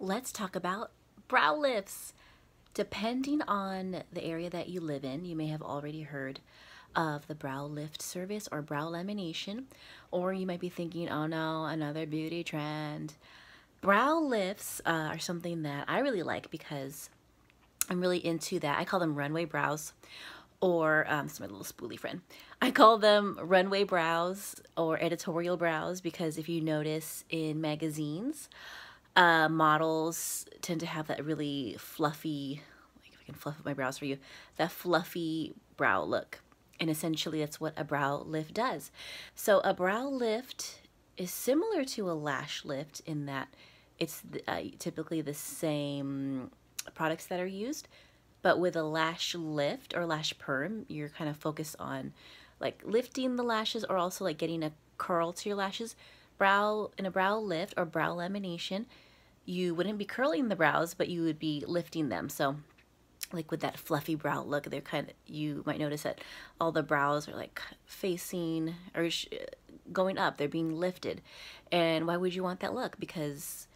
let's talk about brow lifts. Depending on the area that you live in, you may have already heard of the brow lift service or brow lamination, or you might be thinking, oh no, another beauty trend. Brow lifts are something that I really like because I'm really into that. I call them runway brows, or this is my little spoolie friend. I call them runway brows or editorial brows because if you notice in magazines, models tend to have that really fluffy, like if I can fluff up my brows for you, that fluffy brow look. And essentially that's what a brow lift does. So a brow lift is similar to a lash lift in that it's typically the same products that are used, but with a lash lift or lash perm, you're kind of focused on like lifting the lashes or also like getting a curl to your lashes. In a brow lift or brow lamination, you wouldn't be curling the brows, but you would be lifting them. So like with that fluffy brow look, they're kind of, you might notice that all the brows are like facing or going up, they're being lifted. And why would you want that look? Because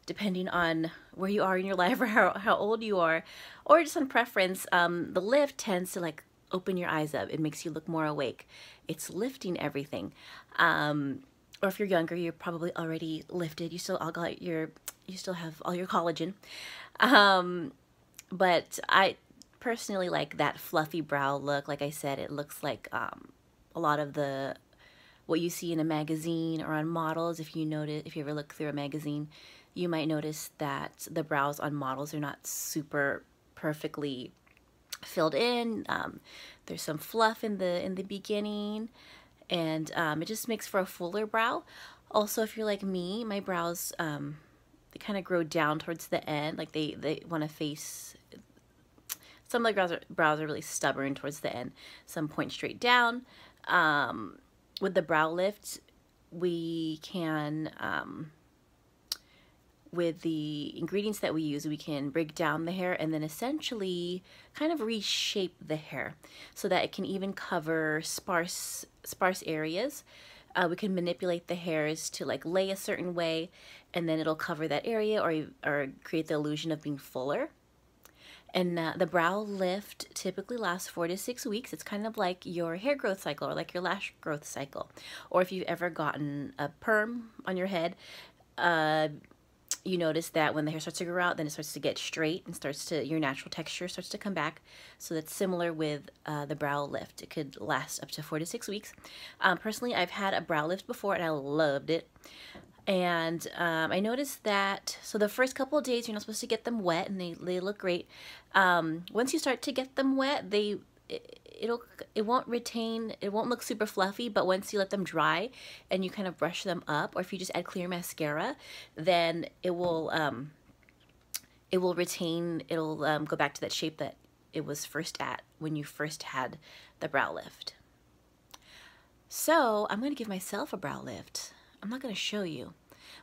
depending on where you are in your life or how old you are, or just on preference, the lift tends to like open your eyes up. It makes you look more awake. It's lifting everything. Or if you're younger, you're probably already lifted. You still have all your collagen. But I personally like that fluffy brow look. Like I said, it looks like a lot of what you see in a magazine or on models. If you ever look through a magazine, you might notice that the brows on models are not super perfectly filled in. There's some fluff in the beginning, and it just makes for a fuller brow. Also, if you're like me, my brows they kind of grow down towards the end, like they want to face. Some of the brows are really stubborn towards the end. Some point straight down. With the brow lift, we can, with the ingredients that we use, we can break down the hair and then essentially kind of reshape the hair so that it can even cover sparse areas. We can manipulate the hairs to like lay a certain way, and then it'll cover that area or create the illusion of being fuller. And the brow lift typically lasts 4 to 6 weeks. It's kind of like your hair growth cycle or like your lash growth cycle. Or if you've ever gotten a perm on your head, you notice that when the hair starts to grow out, then it starts to get straight and your natural texture starts to come back. So that's similar with the brow lift. It could last up to 4 to 6 weeks. Personally, I've had a brow lift before and I loved it. And I noticed that, so the first couple of days, you're not supposed to get them wet, and they look great. Once you start to get them wet, it won't look super fluffy, but once you let them dry and you kind of brush them up, or if you just add clear mascara, then it will retain, go back to that shape that it was first at when you first had the brow lift. So I'm going to give myself a brow lift. I'm not going to show you,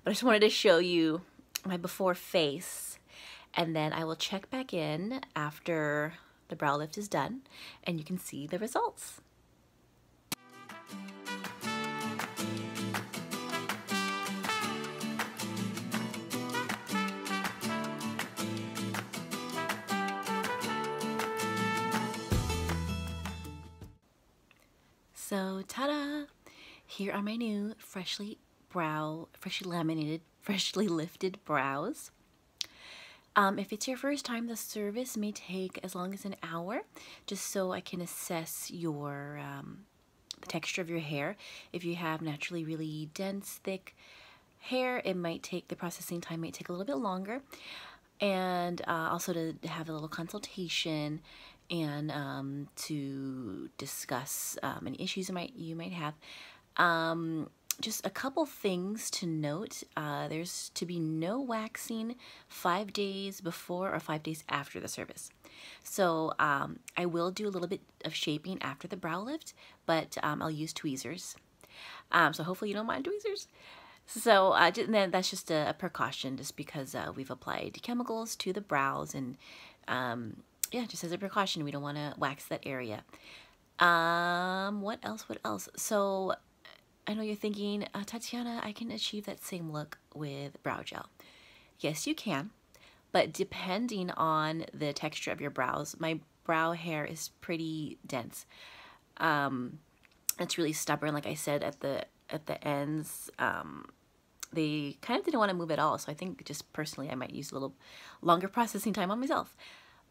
but I just wanted to show you my before face, and then I will check back in after the brow lift is done and you can see the results. So ta-da! Here are my new freshly laminated, freshly lifted brows. If it's your first time, the service may take as long as an hour, just so I can assess your the texture of your hair. If you have naturally really dense, thick hair, the processing time might take a little bit longer. And also to have a little consultation and to discuss any issues you might have. Just a couple things to note. There's to be no waxing 5 days before or 5 days after the service. So I will do a little bit of shaping after the brow lift, but I'll use tweezers. So hopefully you don't mind tweezers. So then that's just a precaution, just because we've applied chemicals to the brows, and yeah, just as a precaution, we don't want to wax that area. What else? So I know you're thinking, Tatiana, I can achieve that same look with brow gel. Yes, you can. but depending on the texture of your brows, my brow hair is pretty dense. It's really stubborn, like I said, at the ends. They kind of didn't want to move at all, so I think just personally I might use a little longer processing time on myself.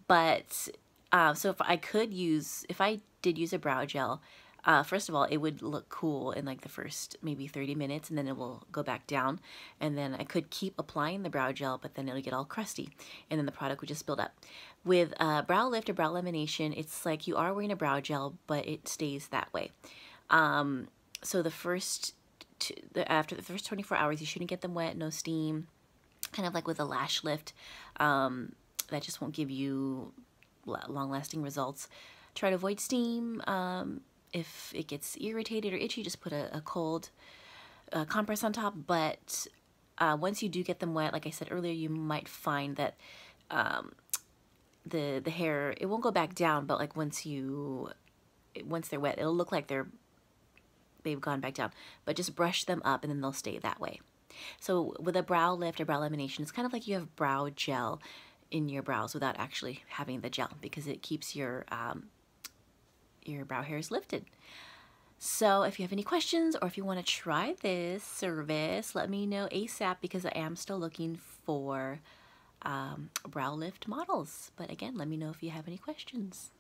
But so if I did use a brow gel, first of all, it would look cool in like the first maybe 30 minutes, and then it will go back down. And then I could keep applying the brow gel, but then it'll get all crusty, and then the product would just build up. With brow lift or brow lamination, it's like you are wearing a brow gel, but it stays that way. So after the first 24 hours, you shouldn't get them wet, no steam. Kind of like with a lash lift, that just won't give you long-lasting results. Try to avoid steam. If it gets irritated or itchy, just put a cold compress on top. But once you do get them wet, like I said earlier, you might find that the hair, it won't go back down, but like once they're wet, it'll look like they've gone back down. But just brush them up and then they'll stay that way. So with a brow lift or brow lamination, it's kind of like you have brow gel in your brows without actually having the gel, because it keeps your brow hairs lifted. So if you have any questions or if you want to try this service, let me know ASAP, because I am still looking for brow lift models. But again, let me know if you have any questions.